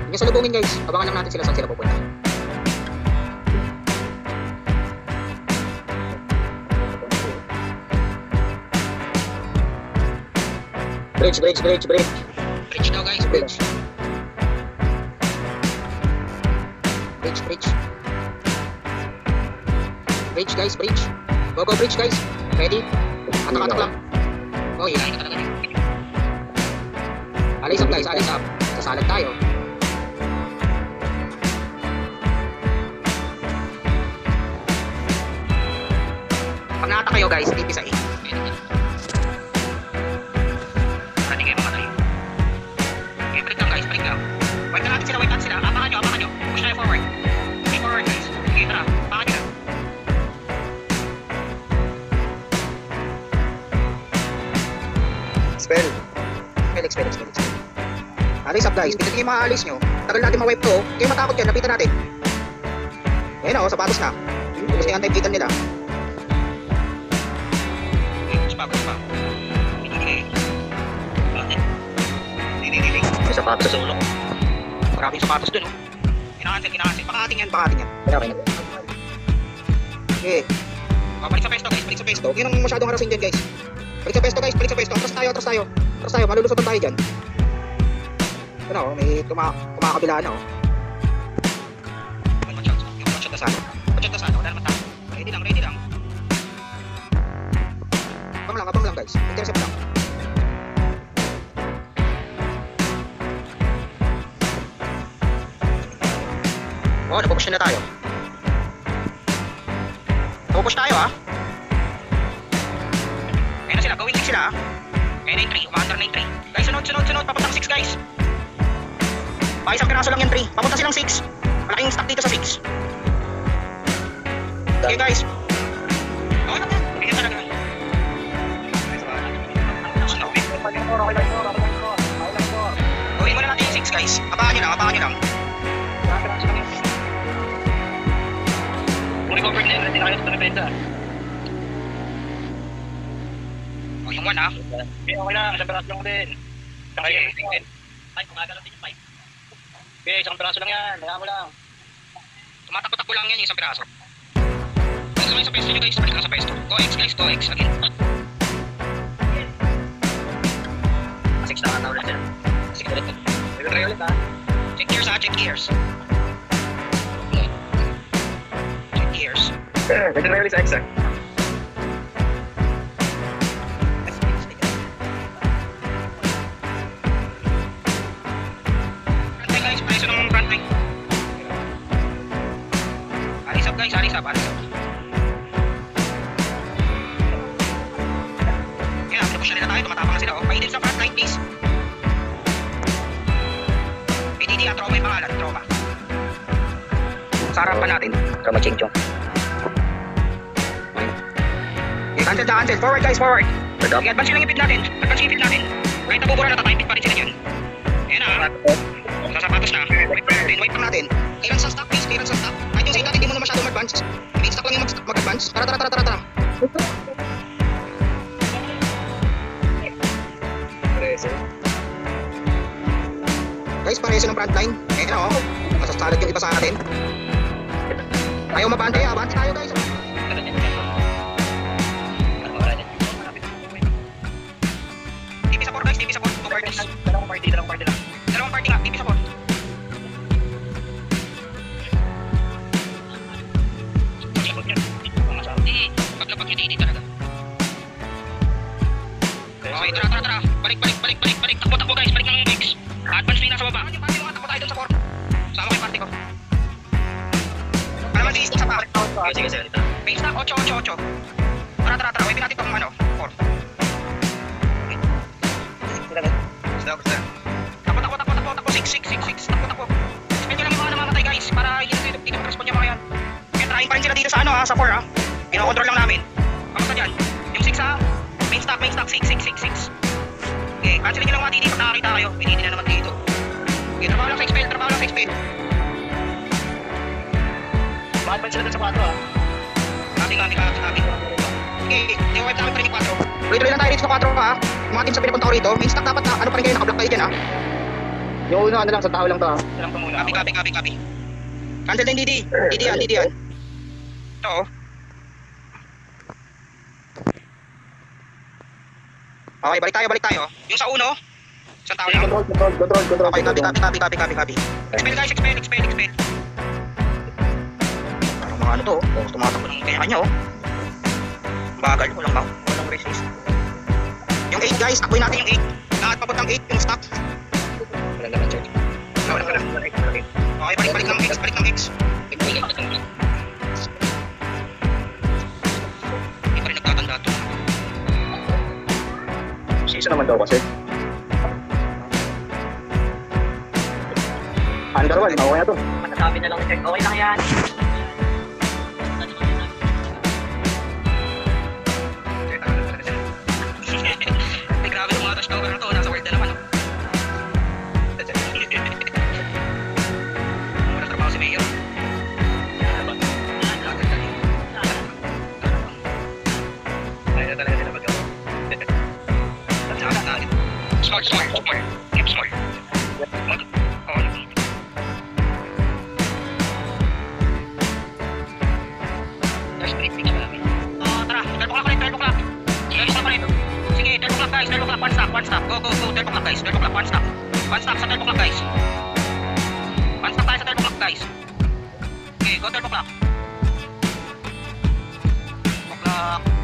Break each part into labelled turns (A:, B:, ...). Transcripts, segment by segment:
A: Yung salubungin guys, abangan lang natin sila saan sila pupunta. Bridge. Bridge daw guys, bridge. Bridge. Bridge guys, bridge. Go bridge guys. Ready? Atak lang. Oh, hilahin ka talaga niya. Alis up guys, alis up. Sasalag tayo. Pag nakata kayo guys, tipisain. Ready kayo mga tayo. Okay, break lang guys, break lang. Wait natin sila. Abangan nyo. Push tayo forward. Okay, forward guys. Okay, tara. Abangan nyo lang. Expel. Alis up guys, dito yung mga alis nyo. Tagal natin ma-wipe to. Kaya matakot yan, lapitan natin. Ayan o, sapatos na. Gusto yung anti-pitan nila. Gusto pa. May sapatos sa ulo ko. Maraming sapatos dun o. Kinakansel. Pakating yan. Okay. Balik sa pesto. Huwag yun ang masyadong harasin dyan guys. Balik sa pesto. Atras tayo. Malulusotan tayo dyan. Ano, may kumakabila na oh. Yung shot na sana. Wala naman tayo. Ready lang. Abang lang guys. Intercept lang. Oh, napupush na tayo. Napupush tayo ah. Ayan na sila, going 6 sila ah. Ayan na yung 3, umaandar na yung 3. Guys, sunod, papuntang 6 guys. Isang piraso lang yan 3, papunta silang 6. Malaking stock dito sa 6. Okay guys. Okay lang yan, ganyan talaga. Gawin mo na natin yung 6 guys. Abangan nyo lang. Kung recover na yun, natin tayo sa nabenta. O yung 1 ah. Okay lang, isang piraso lang din. Ay, kumagalaw din yung 5. Okay, isang piraso lang yan. Kaya mo lang. Tumatakbo-takbo lang yan yung isang piraso. Balik lang sa pesto nyo guys. Balik lang sa pesto. Go X again. 6 na kataw lang sila. Sige ulit. Try ulit ha. Check gears. Check gears. Try ulit sa X ha. Alis up. Kaya, push na tayo, tumatapang na sila. Paidin sa front line, please. PDD, Trova yung pangalan, Trova. Sa harapan natin, Trova Chingchong. Okay, cancel. Forward guys, forward. Okay, advance yung ipid natin. Kahit nabubura na ipid pa rin sila yun. Ayan na. Sa sapatos na. Wipe pa natin. Clearance sa stock, please. Kahit yung side natin, di mo na masyadong advance. Stock lang yung mag-advance. Tara. Guys, pareso ng frontline. Ayan na oh. Masasalad yung iba sa atin. Ayaw mabante. Abante tayo guys. TP support guys. 2 parties. Dalawang party nga. TP support. Paglabag yun dito talaga. Okay, tara. Balik. Takbo guys, balik ng X. Advance na nasa baba. Yung party mo, takbo tayo dun sa 4. Sama ko yung party ko. Para naman sa pa. Sige. Base na, 8. Tara. Wipin natin itong 4. Takbo. 6. Takbo. Spend nyo lang yung mga namamatay guys. Para dito mag-respond yung mga yan. Kaya trying pa rin sila dito sa sa 4 ah. Pinocontrol lang namin. Kamusta dyan? Yung 6 ha? Main stock, 6. Okay, cancelin nyo lang mga DD pag nakakita kayo. Pinili na naman dito. Okay, trabaho lang sa expel. Ma-advance sila dun sa 4 ha? Natin. Okay, i-wipe namin pa rin yung 4. Tuloy lang tayo dito sa 4 ha? Yung mga team sa pinapunta ko rito, main stock dapat na, ano pa rin kayo, nakablok kayo dyan ha?
B: Yung una, ano lang, sa tao lang to ha.
A: Lang muna. Copy. Cancel din, Didi. Didi yan. Ito, oh. Okay, balik tayo. Yung sa uno, isang tao lang.
B: Control.
A: Okay, copy. Expel guys, expel. Parang mga ano to, oh. Tumatakbo ng kanya-kanya, oh. Bagal, walang resist. Yung 8 guys, takboy natin yung 8. Lahat papuntang 8, yung stop.
B: Wala naman, check.
A: Wala. Okay, balik ng X. Hindi pa rin nagtatanda to.
B: Season naman daw kasi. Under 1, okay na to.
C: Matasabi na lang check. Okay lang yan.
A: Ay, grabe yung mga touchdown na to. Nasa world na naman, oh. Wala trabaho si Mayor.
B: Ayaw talaga sila mag-gawa.
A: Smart. Keep smart. Oh, there's 3 picks pa namin. Tara, 12 o'clock ulit, 12 o'clock. Sige, 12 o'clock guys, 12 o'clock, one stop. Go, 12 o'clock guys, 12 o'clock, one stop. One stop sa 12 o'clock guys. One stop tayo sa 12 o'clock guys. Okay, go 12 o'clock.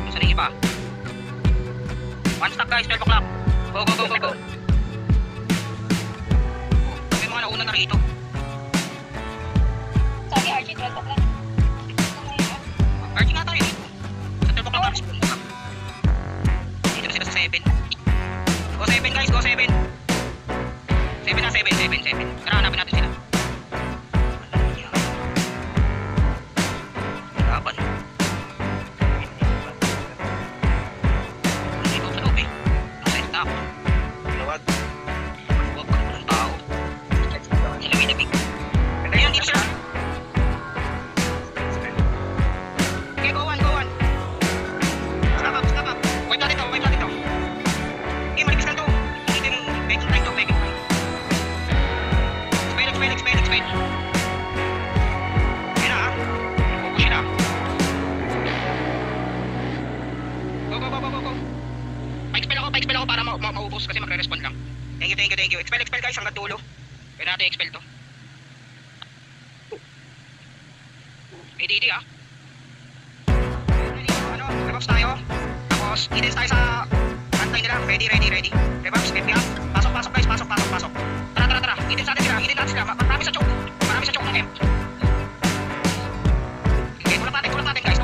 A: Yung sa iba. One stop guys, 12 o'clock. Go. May mga nauna na rito.
D: Sabi RG, 12 o'clock.
A: RG nga tayo dito. Sa 12 o'clock guys. Dito na sila sa 7. Go 7 guys, go 7. 7 na, 7. Tara, hanapin natin sila. Laban. Dito sa loob eh. Nasa stop. Huwag ng tao. Sila may nabig. Kaya dito sila. Okay, go on. Stop up. Wipe natin to. Okay, malipis lang to. Hindi yung begging time to. Expel. Ayan na, ha. Focus sila. Go. Pa-expel ako para maubos kasi magre-respond lang. Thank you. Expel guys, hanggang dulo. Kaya natin expel to. May DD, ha. Rebox tayo. Tapos, i-dance tayo sa antay nila. Ready. Rebox, FP up. Pasok guys, pasok. Tara. I-dance natin sila. Marami sa choke ng M. Okay, tulak natin guys.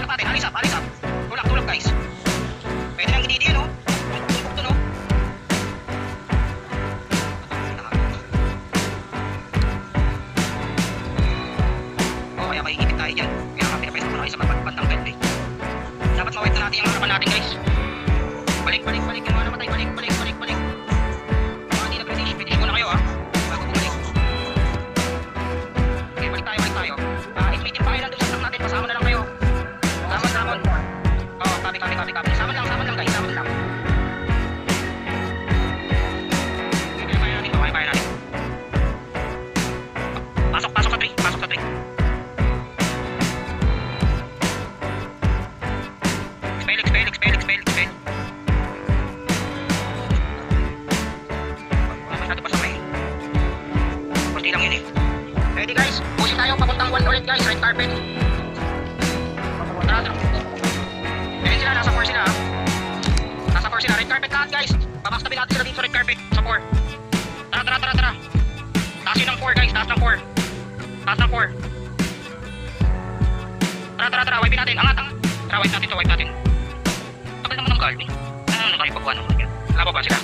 A: Alis up. Tulak guys. Pwede nang i-DD yun, oh. Tumpok to, no. Kaya makikipit tayo dyan. Kaya nga pinapwesto ko na kayo sa bandang belt, eh. Dapat ma-wipe na natin yung harapan natin guys. Balik. Yung mga namatay. Balik. Mga hindi nag-finish muna kayo, ha. Bago bumalik. Okay, balik tayo. Invitin pa kayo lang doon sa truck natin. Pasama na lang kayo. Samon. Oo, copy. Samon lang guys. Kaya natin. Pasok sa 3. Expel. Masyado pa sa may. Kunti lang yun, eh. Ready guys, pusin tayo papuntang 1 ulit guys, red carpet. Tara. Ready sila, nasa 4 sila, ha. Nasa 4 sila, red carpet lahat guys. Pamaktabi natin sila dito sa red carpet, sa 4. Tara. Taas yun ng 4 guys, taas ng 4. Tara, wipe natin, angat. Tara, wipe natin. Tagal naman ng Galvin. Ano kayo pagkuha naman yan? Wala pa ba sila?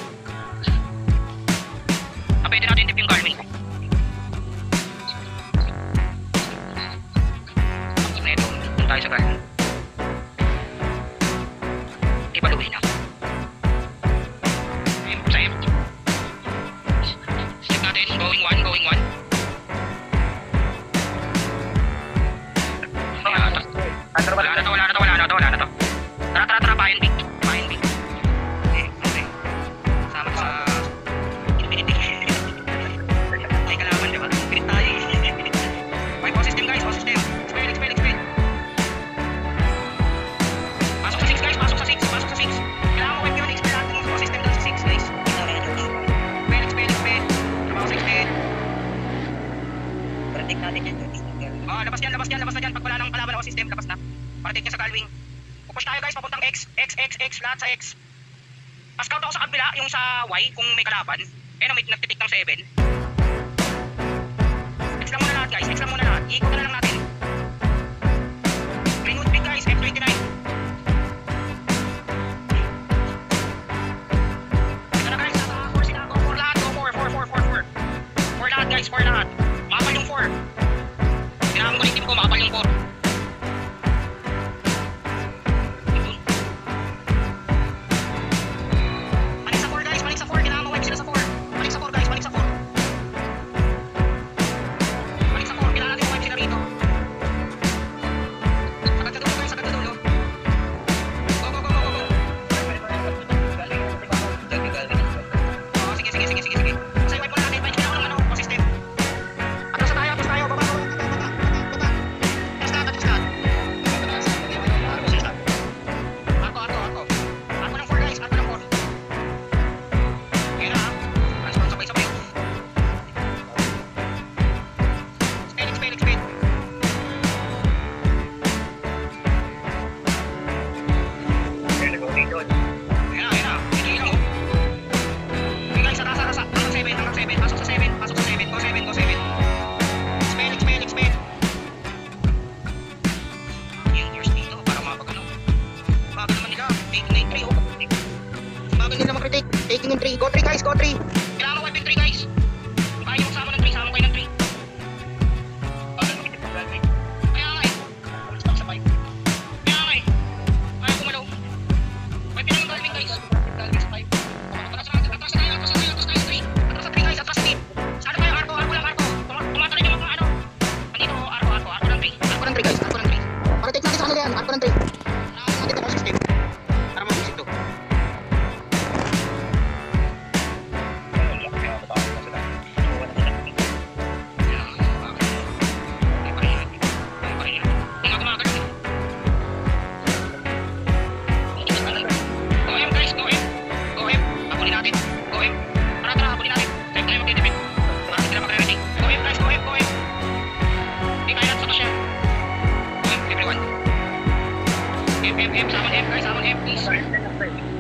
A: Pwede natin tip yung Galvin. Doon tayo sa Galvin. Di ba luhin na? Same. Check natin, going 1. Wala na to. Tara, pahin big. Okay.
C: Check natin yan.
A: Labas na dyan. Pag wala nang kalaban o system, labas na. Para take niya sa Galwing. Pupush tayo guys, papuntang X, lahat sa X. Scout ako sa kabila, yung sa Y, kung may kalaban. May nagtitik ng 7. X lang muna lahat guys, Ikot na lang natin. Greenwood Big guys, F29. Ito na guys, nasa 4 sila. Go 4 lahat, go 4. 4 lahat guys, 4 lahat. Makapal yung 4. Kailangan ko yung team ko, makapal yung 4. Taking in 3. Go 3 guys, go 3. Kailangan mo wipe in 3 guys. Kung kaya nyo magsama ng 3, sama kayo ng 3. Kaya nga eh. Sa 5. Kaya nga eh. Kaya kumalaw. Wipe in lang yung Galvin guys. Galvin sa 5. Atras tayo 3. Atras sa 3 guys, atras sa 3. Sana kayo, Arco lang. Tumatarin yung mga ano. Andito, Arco ng 3. Arco ng 3 guys, Arco ng 3. Para take natin sa kanila yan, Arco ng 3. Natin ako system. Para mag-isip to.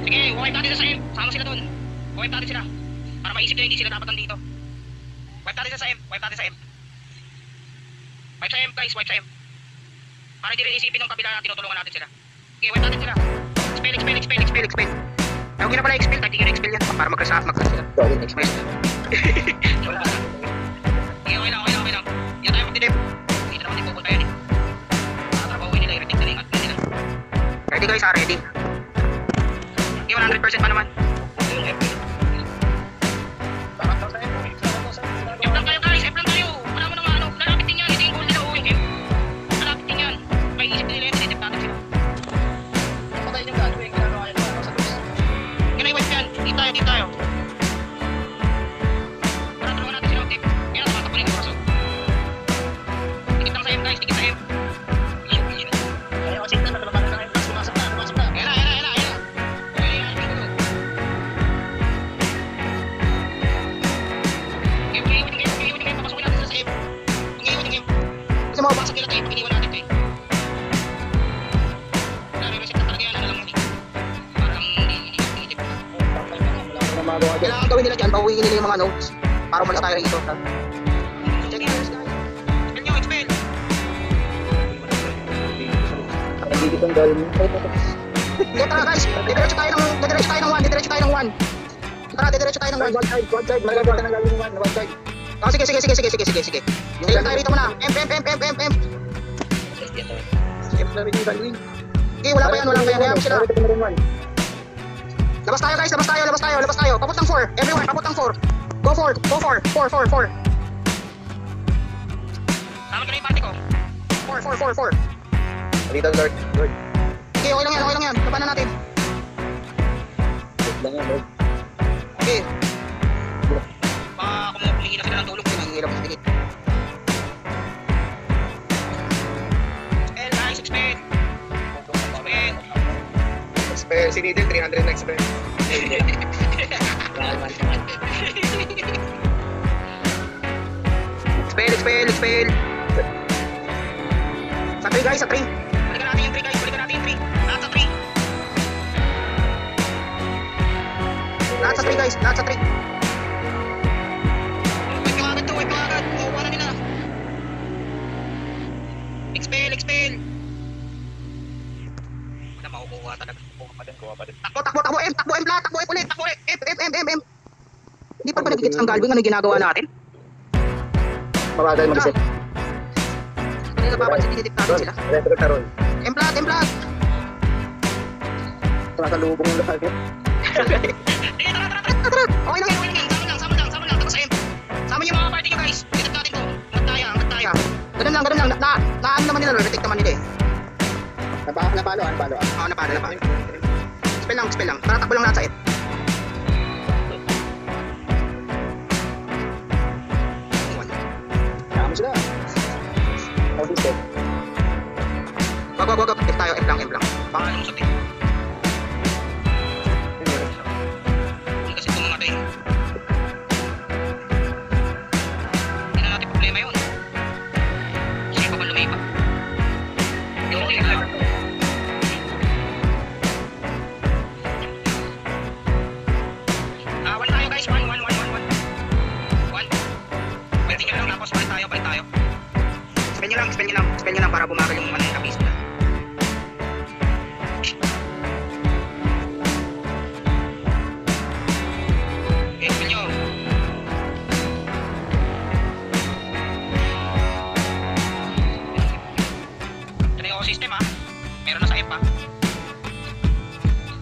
A: Sige, wipe natin sa M. Sama sila doon. Wipe natin sila. Para maisip nyo hindi sila dapat nandito. Wipe natin sa M. Wipe sa M guys, wipe sa M. Para hindi rin isipin ng kabila na tinutulungan natin sila. Okay, wipe natin sila. Expel. Ayaw na pala expel, type yung expel yan. Para magkasa sila. Expel. Okay lang. Yan tayo magdidip. Dito naman din pupunta yan eh. Nakatrabawin nila, i-retik na rin at nila. Ready guys, ready. Okay, 100% pa naman. F lang tayo guys, F lang tayo. Wala mo naman ano, lalapit din yan. Hindi yung goal nila uwing F. Lalapit din yan. May isip nila yan, tinitip natin sila.
B: Patay yung gagawin, ginagawa yan sa looks.
A: Ganay wipe yan, di tayo. Para tulungan natin sila mag-tip. Yan ang tumatakbo yung oras. Dikit lang sa M guys, dikit sa M.
B: Kaya kasi na naglabanan na M, pumasok na.
A: Yan. Okay, papasukin natin sila sa M. Pag-iiwan. Kasi mababasag nila tayo, pag-iniwan natin tayo. Nare-reset na talaga yan, ano lang yun eh. Parang hindi. Kailangan gawin nila dyan, bawiin nila yung mga notes para umalis tayo rito. Check it guys. Expel nyo, expel.
B: Nagigit ang dahil mo.
A: Tara guys, didiretso tayo ng 1. Tara, didiretso tayo ng 1.
B: One side. Magagawa ng gagawin mo one side.
A: Oh, sige. Ilan tayo rito muna. M.
B: Safe na rin yung Galwing.
A: Okay, wala pa yan. Hayaan sila. Labas tayo guys, labas tayo. Papuntang 4. Everyone, papuntang 4. Go 4. 4. Tama ko na yung party ko. 4.
B: Little Lord.
A: Okay, okay lang yan. Labanan natin.
B: Lang yan, Lord.
A: Okay. Kung humingi na sila ng tulong, hinahihirap sa tingin. Expel.
B: Expel. Si Needle, 300 na expel.
A: Expel. Sa 3 guys, sa 3. Balikan natin yung 3 guys, balikan natin yung 3. Lahat sa 3. Lahat sa 3 guys, lahat sa 3. Wipe yung agad to, wipe yung agad. Makuha na nila. Expel. Wala makukuha talaga.
B: Kuha pa din.
A: Takbo, M lahat, takbo ulit. M. Hindi pa ba nagigits ng Galving ano yung ginagawa natin?
B: Mabagal mag-reset.
A: Hindi na papansin, dinidip natin sila.
B: Reset na ron.
A: M plat.
B: Nakasalubong yung lahat.
A: Tara. Okay lang yan. Sama lang. Tapos sa M. Sama yung mga party nyo guys. Dinidip natin to. Angat tayo. Ganun lang. Naan naman nila, retake naman nila eh.
B: Napalo.
A: Oo, napalo. Spell lang. Tara, takbo lang lahat sa M.
B: Kaya mo sila. Reset.
A: Wag. F tayo, M lang. Baka lumusot eh. Hindi kasi tumungatay. Hindi na natin problema yun. Sige pa ba lumipa? Yung lipa. One tayo guys, one. Pwede nyo lang tapos balik tayo. Spell nyo lang para bumagal yung manang kapis nila. Okay, spell nyo. Ito na yung system ha. Meron na sa F ha.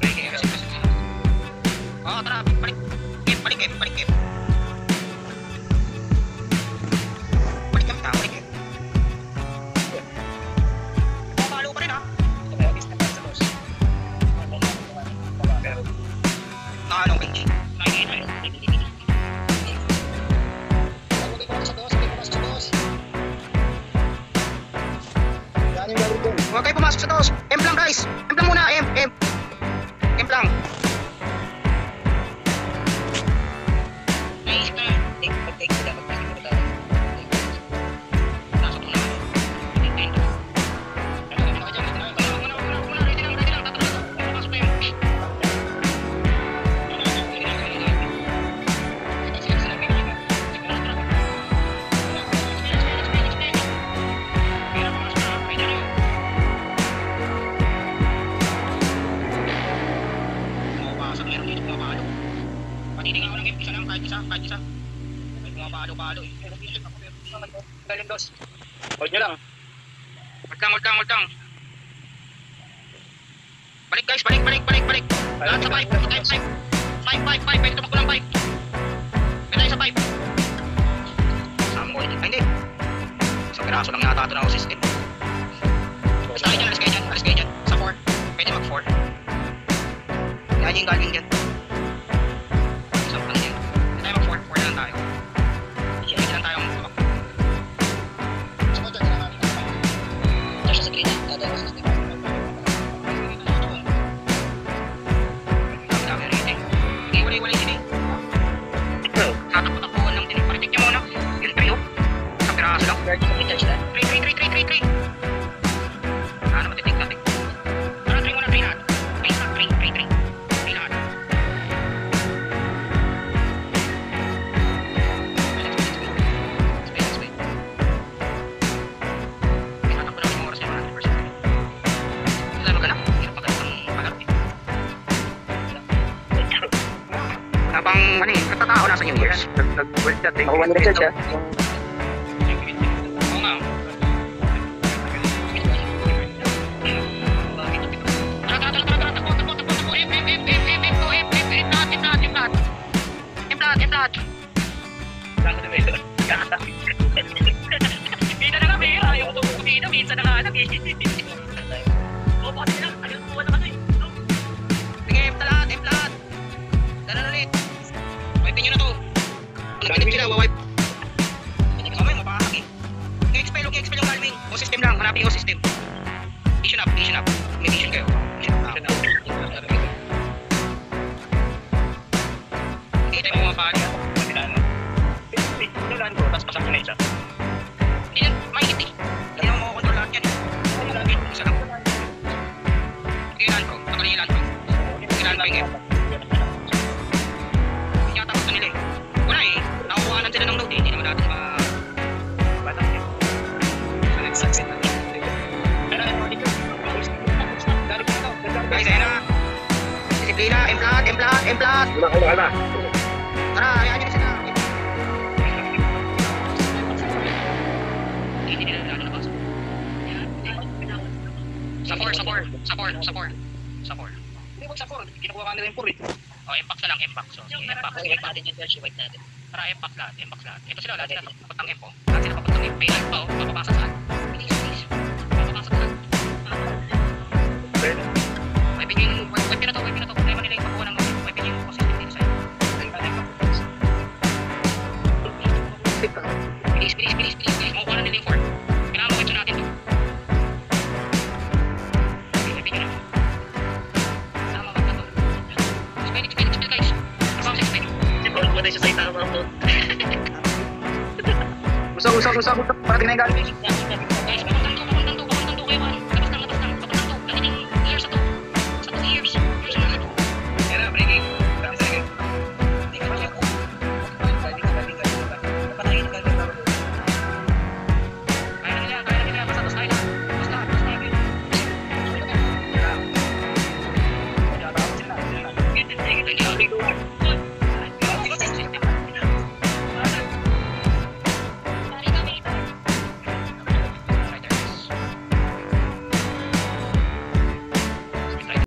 A: Okay, kasi. Oo, tara, balik F. Balik F. Balik F tayo. Pumalo pa rin ha. Anong page? Huwag kayo pumasok sa dos. M lang guys. M lang muna. M lang. Kahit isa. May bumabalo eh. Galing dos.
B: Hold nyo lang.
A: Hold lang. Balik guys, balik. Lahat sa 5. 5. Pwede tumakbo ng 5. Pwede tayo sa 5. Sambo, hindi. Isang piraso lang yata ito na ako system. Alis kayo dyan. Sa 4. Pwede mag 4. Yan yung Galving dyan. Isang pang dyan. Pwede tayo mag 4 na lang tayo. Pwede lang tayo mag 4.
B: Tapos sa green, dadaan sa system.
A: Wala din eh. Tatakbo-takbuhan lang din. Paritik niyo muna. Yung 3 oh. Isang piraso lang. 3. Ano matitik natin? Tara, 3 muna, 3 lahat. 3 lahat. Spell. Tatakbo lang yung oras niya 100%. Lalo ka na? Hirap magandang pagarap eh. Habang ano eh, katatao nasa New Year's.
B: Nag-work chat eh.
C: Ako 100 siya.
A: Oo nga. Lahat. Minsan na nga pera, yung tumukuti na, minsan na nga lang eh. O, bakit lang, ayaw kumuha na kasi. Sige, M lahat. Daran ulit. Wipe nyo na to. Ang pinip sila, wawipe. Mamay, mapakak eh. Nag-expel yung Galving. O system lang, hanapin yung system. Mission up. May mission kayo. Hindi tayo mga pari.
B: Pinulan ko, tapos pasok na isa.
A: Hindi yan, mainit eh. Hindi naman makakontrol lahat yan eh. Isa lang. Ilan ko, nakalilan ko. Ilan ko yung hindi yata gusto nila eh. Wala eh, nakukuhanan sila ng load eh. Hindi naman natin batang eh. So nag-succeed natin. Guys, ayun na. Disiplina, M-flat. Tara, hayaan nyo na sila. Hindi nila lalo na pasok. Sapor. Hindi mo sapor. Kinukuha ka nila yung pur eh. O, impact na lang, impact. So, impact.
B: Sige, natin yung version white natin.
A: Tara, impact lahat. Ito sila, lahat sila papunta ng impo. Lahat sila papunta ng impo. Pay lang pa, o. Mapapasa saan. Bilis. Mapapasa saan. May bigay yung wipe na to. Problema nila yung pagkuha ng wipe yung consistent dito sa'yo. Bilis. Makukuha na nila yung 4. Kailangan mo wipe natin to. May bigay na. Sama wipe na to. Expel guys. Kasama sa expel.
B: Siguro ko na siya sa itama ko.
A: Usap. Parating na yung galing.